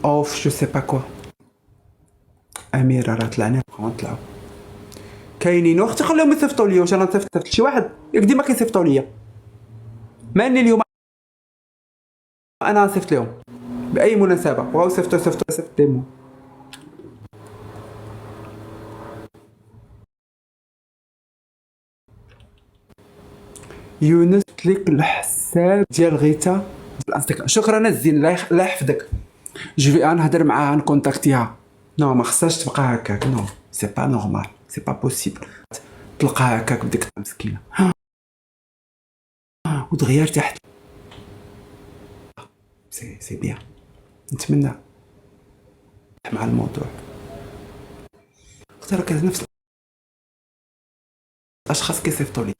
اوف جو سي با كوا. اميره راه طلعنا نطلعوا كاينين واختي خليهم يصيفطوا لي. واش انا صيفطت لشي واحد ياك ديما كيصيفطوا لي ماني اليوم انا صيفط لهم باي مناسبه بغاو يصيفطوا صيفط ديمو. يونس ليك الحساب ديال غيتا في الانستغرام. شكرا الزين الله يحفظك. جو في نهضر معاها نكونتاكتيها. نو ما خصهاش تبقى هكاك. نو سي با نورمال سي با بوسيبل تلقاها هكاك بديك مسكينه ودغيا ارتحت. سي بيان نتمنى مع الموضوع. اختار كذا نفس الاشخاص كيصيفطوا لي.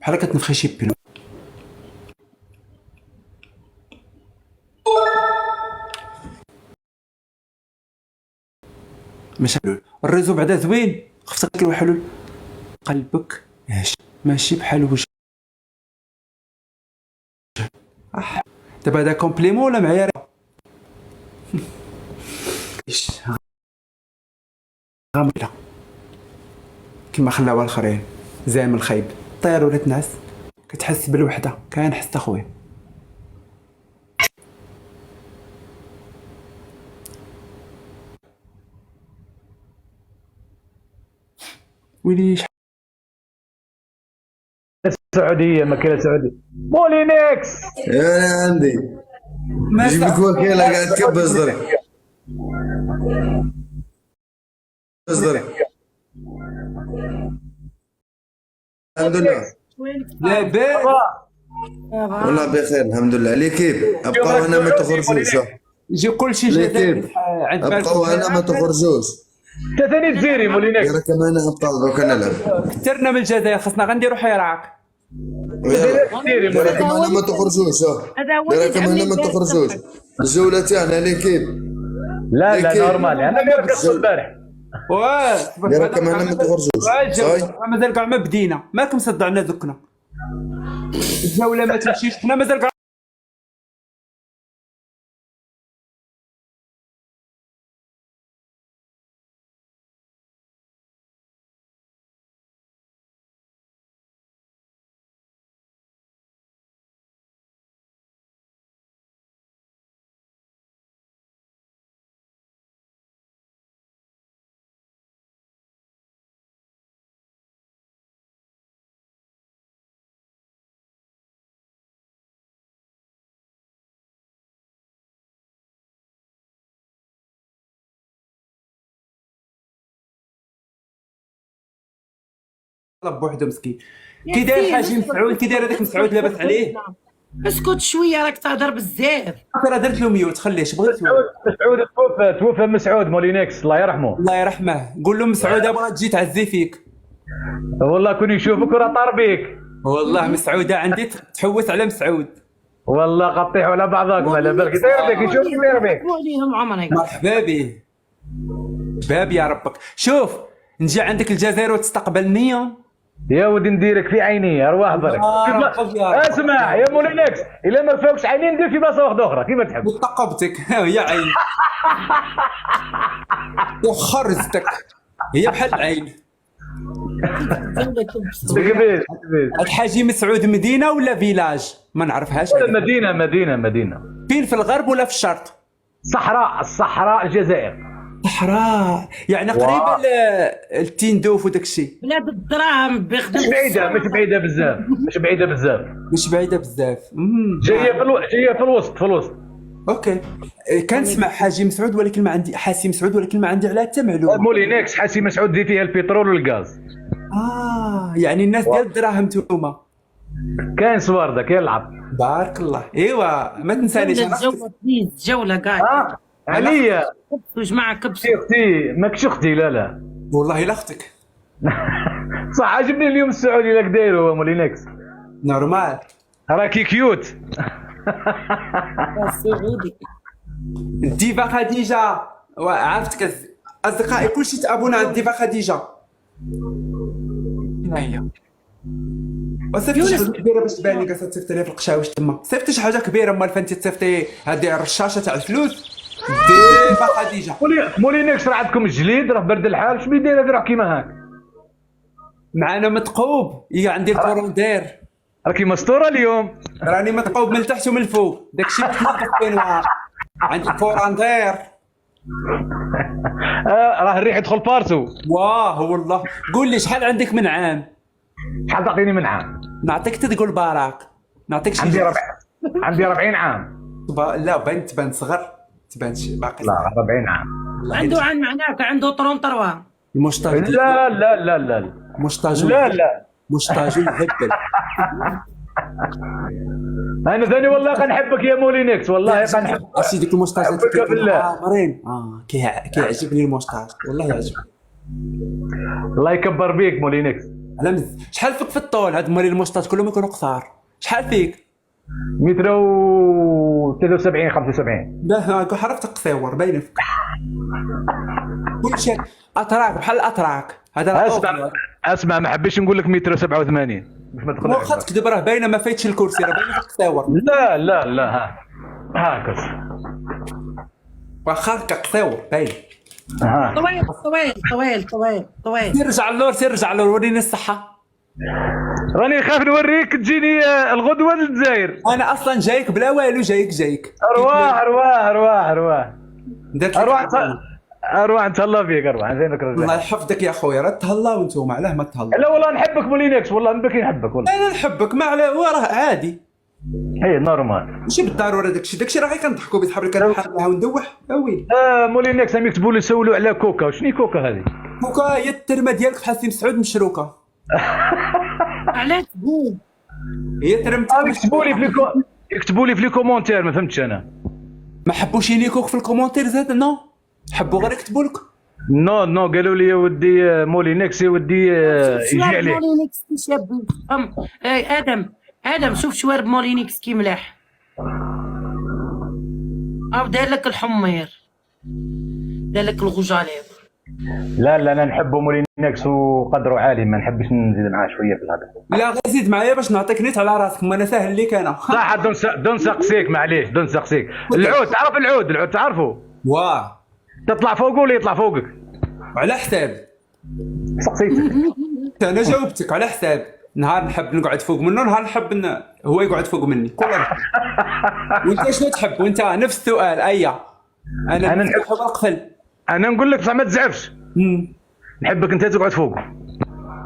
بحال كتنفخي شي بيلو. ماشي حلول الريزو بعدا زوين خصك له حلول. قلبك ماشي بحال وجه. دابا هذا كومبليمون ولا معيار؟ غامضه كما خلاوها الاخرين زعما الخايب. طير ولات نعس كتحس بالوحده. كنحس اخويا ويلي السعوديه ماكينه سعوديه مولينكس. انا عندي جيب لك وكيله قاعد تكبس ضرك الحمد لله. لاباس والله بخير الحمد لله. ليكيب ابقاو هنا ما تخرجوش. يجي كلشي جديد عند بالك. ابقاو هنا ما تخرجوش. انت ثاني تزيري مولينكس. راك معنا ابقاو دوكا نلعب. كثرنا من الجزائر خصنا غنديروا حراك. تزيري راك معنا ما تخرجوش. راك معنا ما تخرجوش. الجوله تاعنا ليكيب. لا نورمال انا اللي ركبت البارح. راك معنا ما تخرجوش. صاي مازال كاع ما بدينا ماكم صدعنا ذكنا. الجوله ما تمشيش حنا مازال كاع. بوحده مسكين. كي داير حاجي مسعود كي داير هذاك مسعود لاباس عليه. اسكت شويه راك تهضر بزاف. راه درت له ميوت خليش بغيت. مسعود توفى مسعود مولينكس الله يرحمه. الله يرحمه. قول له مسعود بغات تجي تعزي فيك. والله كون يشوفك راه طار بيك. والله مسعوده عندي تحوس على مسعود. والله غطيحوا على بعضاكم على بالك يطير بك يشوفك يطير بك. عليهم عمرك. مرحبا به باب يا ربك. شوف نجي عندك الجزائر وتستقبلني يا ودي نديرك في عيني ارواح برك. اسمع يا مولينكس الا ما فاوكش عيني ندير في بلاصه واحده اخرى كيما تحب. متقبتك يا عين يا خرزتك هي بحال العين. هاد حاجي مسعود مدينه ولا فيلاج ما نعرفهاش. مدينه فين في الغرب ولا في الشرق؟ الصحراء الجزائر. صحراء يعني قريبه للتيندوف وداك الشيء. بلاد الدراهم بيخدم. مش بعيده بزاف. مش بعيده بزاف. جايه في الوسط. اوكي كنسمع حاجي مسعود ولكن ما عندي حاسي مسعود ولكن ما عندي على حتى معلومه. مولينكس حاسي مسعود دي فيها البترول والغاز. يعني الناس ديال الدراهم نتوما. كاين صوارده كيلعب. بارك الله. ايوا ما تنسانيش جوله قاعد. عليا وجماعه كبسوا. اختي ماكش اختي لا والله لا اختك. صح عجبني اليوم السعودي لك دايرو مولينكس. نورمال راكي كيوت. السعودي الديفا خديجه عرفتك اصدقائي كلشي تابونا عند ديفا خديجه. فين هي؟ وصيفط شي حاجه كبيره باش تبان لك تصيفط لي في القشاوش تما. صيفط شي حاجه كبيره امال فين تصيفطي هذه الرشاشه تاع الفلوس. ديفا خديجه مولينكس راه عندكم الجليد راه برد الحال، شنو يدير هذا راه كيما هاك؟ معنا متقوب. هي عندي الكورندير راكي مستوره اليوم. راني متقوب من التحت ومن الفوق داكشي بتنقص بين عندي الكورندير. راه الريح يدخل بارتو. واه والله. قول لي شحال عندك من عام؟ شحال تعطيني من عام؟ نعطيك تقول باراك. نعطيك شي عندي 40 عام. لا تبان صغر، تبانش باقي. لا 40 عام. عنده عن معناك عنده 33. المشطاج. لا لا لا لا مشطاج. لا مشطاج الهبل. انا ثاني والله كنحبك يا مولينكس، والله كنحبك. عرفتي ديك المشطاج حبك بالله. عامرين. كيعجبني المشطاج والله يعجبني. الله يكبر بيك مولينكس. على شحال فيك في الطول؟ هاد مالي المشطاج كلهم يكونوا قصار. شحال فيك؟ متر و 73 75. لا عرفتك قصيور باينه فيك. كلشي اتراك بحال الاتراك. هذا اسمع ما حبيتش نقول لك متر و 87 باش ما تقنعش. واخا تكذب راه باينه ما فايتش الكرسي، راه باينه فيك قصيور. لا لا لا هاكس واخا قصيور باين. طويل طويل طويل طويل طويل. سير رجع اللور وريني الصحه. راني خاف نوريك تجيني الغدوه للجزائر. انا اصلا جايك بلا والو. جايك ارواح درت اروح نتهلا فيك. اروح زينك رجع. الله يحفظك يا خويا. راه تهلاو نتوما علاه ما تهلاو؟ لا والله نحبك مولينكس، والله نبكي نحبك والله. انا نحبك ما عليه وراه عادي. هي نورمال. ماشي بالضروره داكشي راه غير كنضحكوا بصحاب اللي كنحاول معاهم ندوح. ويلي مولينكس هم يكتبوا لي سولوا على كوكا. شنو كوكا هذه؟ كوكا هي الترمه ديالك بحال سي مسعود مشروكه. علاش تقول؟ هي ترمت. يكتبوا لي في لي كومونتير ما فهمتش انا. ما حبوش ينيكوك في الكومونتير زاد. نو حبوا غير يكتبوا لك. نو قالوا لي يا ودي مولينكس يا ودي يجي عليك. مولينكس كي شاب. ادم شوف شوارب مولينكس كي ملاح. او دار لك الحمير، دار لك الغجاليب. لا انا نحب مولينكس وقدره عالي، ما نحبش نزيد معاه شويه في الهضره. لا غير زيد معايا باش نعطيك نيت على راسك. ما انا ساهل ليك انا. صح. دون سقسيك معليش. دون سقسيك. العود تعرف العود تعرفه؟ واه تطلع فوقه ولا يطلع فوقك؟ على حسابي. سقسيتك. انا جاوبتك على حسابي. نهار نحب نقعد فوق منه، نهار نحب هو يقعد فوق مني. كل وانت شنو تحب؟ وانت نفس السؤال. انا نحب القفل. انا نقول لك بصح ما تزعفش. نحبك انت تقعد فوق.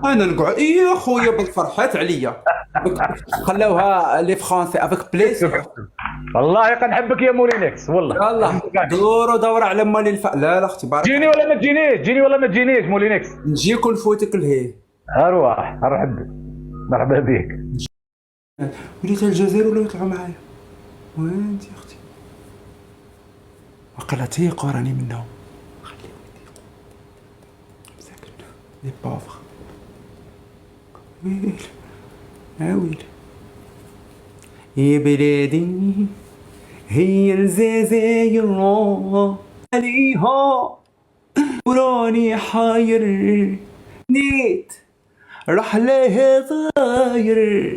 انا نقعد يا خويا بالفرحات عليا. خلاوها لي فرونسي افيك بليس. والله كنحبك يا مولينكس والله. الله دوروا على مالي لا اختي بارك. جيني ولا ما تجينيش مولينكس. نجيك ونفوتك الهي. اروح مرحبا بك. وليت الجزائر ولا يطلعوا معايا. وين انت يا اختي؟ وقيلا تيقوا راني منهم. خليهم يتيقوا مساكن لي بافغ. ويلي يا بلادي هي الجزائر عليها وراني حاير نيت رحلة طاير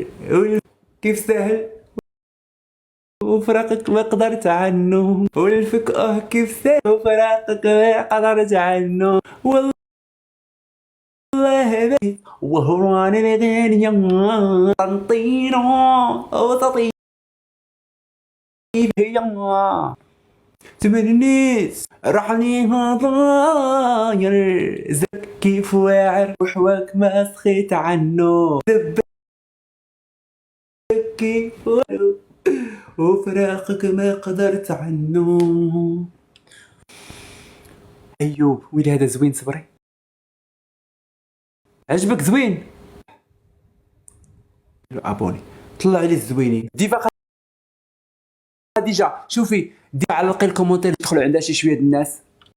كيف سهل وفراقك ما قدرت عنه والفكأة كيف سهل وفراقك ما قدرت عنه والله بيت وهران الغالية طنطينة وتطيب هي تمنيت رحليها ضاير زك كيف واعر وحواك ما سخيت عنه زبك كيف وفراقك ما قدرت عنه. ايوب ويلي هذا زوين. صبري عجبك زوين؟ ابوني طلع لي الزوينين. ديفا خديجه شوفي علقي الكومونتير يدخلوا عندها شي شويه الناس.